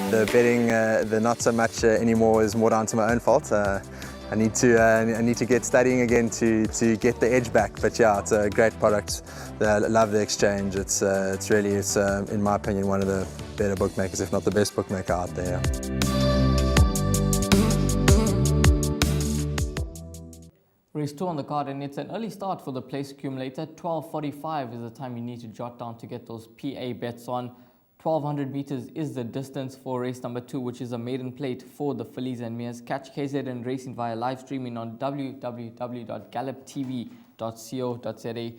The betting, the not so much anymore, is more down to my own fault. I need to get studying again to get the edge back. But yeah, it's a great product. I love the exchange. It's really, in my opinion, one of the better bookmakers, if not the best bookmaker out there. Race 2 on the card, and it's an early start for the place accumulator. 12:45 is the time you need to jot down to get those PA bets on. 1200 meters is the distance for race number 2, which is a maiden plate for the fillies and mares. Catch KZN Racing via live streaming on www.galloptv.co.za.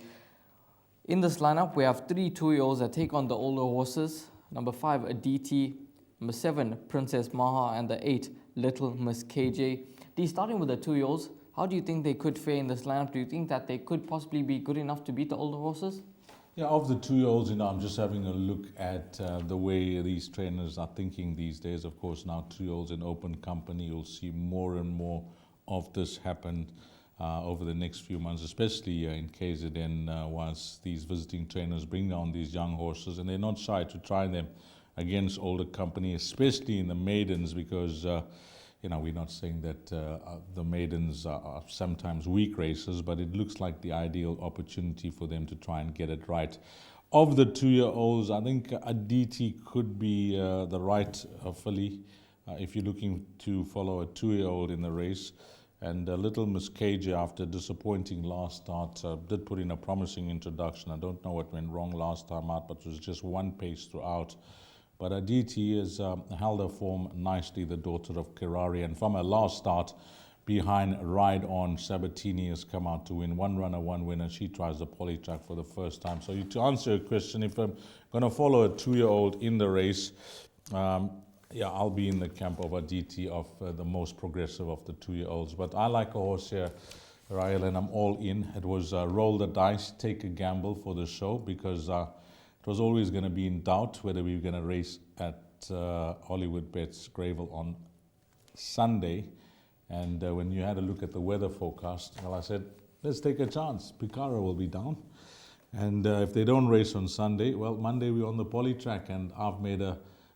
In this lineup, we have 3 2-year-olds that take on the older horses. Number 5, Aditi. Number 7, Princess Maha. And the 8, Little Miss KJ. Starting with the 2-year-olds, how do you think they could fare in this lineup? Do you think that they could possibly be good enough to beat the older horses? Yeah, of the 2-year-olds, I'm just having a look at the way these trainers are thinking these days. Of course, now 2-year-olds in open company, you'll see more and more of this happen over the next few months, especially in KZN, once these visiting trainers bring down these young horses, and they're not shy to try them against older company, especially in the maidens, because we're not saying that the maidens are sometimes weak races, but it looks like the ideal opportunity for them to try and get it right. Of the 2-year-olds, I think Aditi could be the right filly if you're looking to follow a 2-year-old in the race. And Little Miss KJ, after a disappointing last start, did put in a promising introduction. I don't know what went wrong last time out, but it was just one pace throughout. But Aditi has held her form nicely, the daughter of Kirari. And from her last start, behind Ride On, Sabatini has come out to win. 1 runner, 1 winner. She tries the poly track for the first time. So to answer your question, if I'm going to follow a 2-year-old in the race, I'll be in the camp of Aditi, of the most progressive of the 2-year-olds. But I like a horse here, Rael, and I'm all in. It was roll the dice, take a gamble for the show, because it was always going to be in doubt whether we were going to race at Hollywood Bets Gravel on Sunday. And when you had a look at the weather forecast, well, I said, let's take a chance. Picara will be down. And if they don't race on Sunday, well, Monday we're on the poly track, and I've made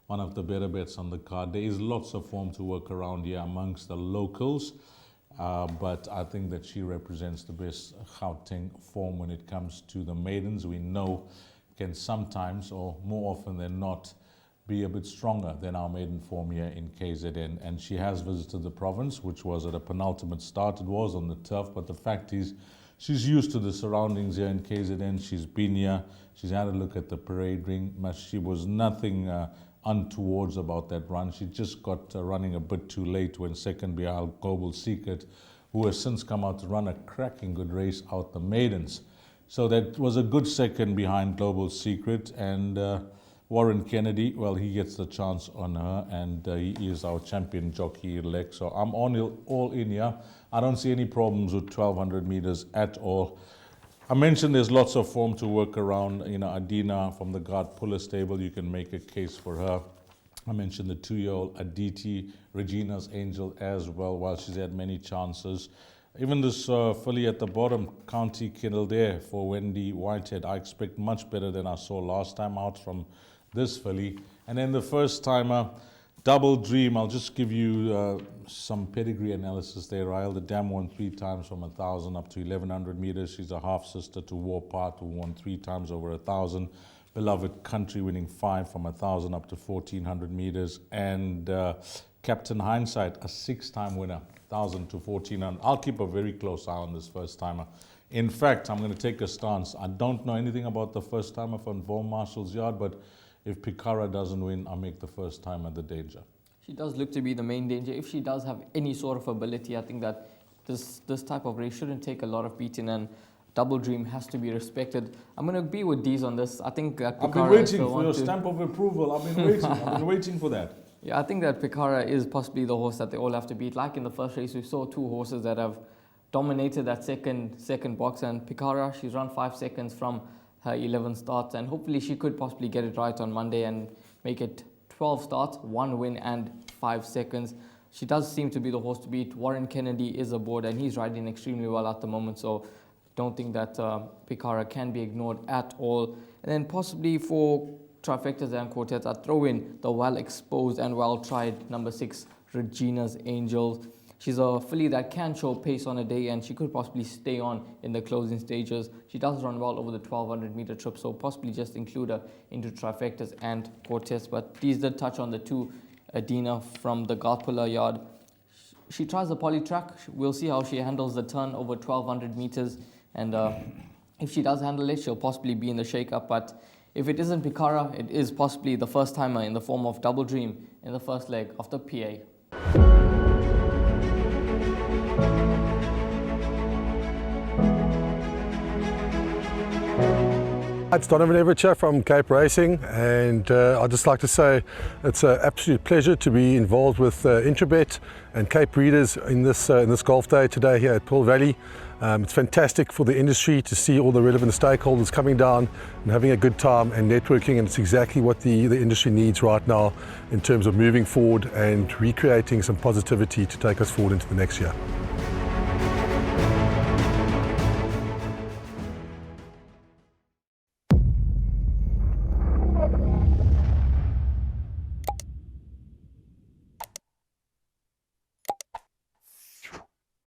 one of the better bets on the card. There is lots of form to work around here amongst the locals, but I think that she represents the best Gauteng form when it comes to the maidens. We know can sometimes, or more often than not, be a bit stronger than our maiden form here in KZN. And she has visited the province, which was at a penultimate start. It was on the turf, but the fact is she's used to the surroundings here in KZN. She's been here, she's had a look at the parade ring, but she was nothing untowards about that run. She just got running a bit too late when second behind Global Secret, who has since come out to run a cracking good race out the maidens. So that was a good second behind Global Secret. And Warren Kennedy, well, he gets the chance on her, and he is our champion jockey-elect. So I'm all in here. I don't see any problems with 1200 meters at all. I mentioned there's lots of form to work around. Adina from the Guard Puller stable, you can make a case for her. I mentioned the 2-year-old Aditi, Regina's Angel as well, while she's had many chances. Even this filly at the bottom, County Kildare for Wendy Whitehead, I expect much better than I saw last time out from this filly. And then the first timer, Double Dream. I'll just give you some pedigree analysis there. Rael, the dam won 3 times from 1,000 up to 1,100 meters. She's a half-sister to Warpath, who won 3 times over 1,000. Beloved Country winning 5 from 1,000 up to 1,400 meters. And Captain Hindsight, a 6-time winner, 1,000 to 1,400. I'll keep a very close eye on this first-timer. In fact, I'm going to take a stance. I don't know anything about the first-timer from Vaughan Marshall's Yard, but if Picara doesn't win, I'll make the first-timer the danger. She does look to be the main danger. If she does have any sort of ability, I think that this type of race shouldn't take a lot of beating, and Double Dream has to be respected. I'm going to be with Dees on this. I think that Picara... I've been waiting for your stamp of approval. I've been waiting for that. Yeah, I think that Picara is possibly the horse that they all have to beat. Like in the first race, we saw 2 horses that have dominated that second box, and Picara, she's run 5 seconds from her 11 starts, and hopefully she could possibly get it right on Monday and make it 12 starts, 1 win and 5 seconds. She does seem to be the horse to beat. Warren Kennedy is aboard, and he's riding extremely well at the moment, so don't think that Picara can be ignored at all. And then possibly for trifectas and quartets, I'd throw in the well-exposed and well-tried number 6, Regina's Angels. She's a filly that can show pace on a day, and she could possibly stay on in the closing stages. She does run well over the 1200 meter trip, so possibly just include her into trifectas and quartets. But these did touch on the 2, Adina from the Gartpilla yard. She tries the poly track. We'll see how she handles the turn over 1200 meters, and if she does handle it, she'll possibly be in the shake-up. But if it isn't Pikara, it is possibly the first timer in the form of Double Dream in the first leg of the PA. It's Donovan Everett from Cape Racing, and I'd just like to say it's an absolute pleasure to be involved with Intrabet and Cape Breeders in this golf day today here at Pearl Valley. It's fantastic for the industry to see all the relevant stakeholders coming down and having a good time and networking, and it's exactly what the industry needs right now in terms of moving forward and recreating some positivity to take us forward into the next year.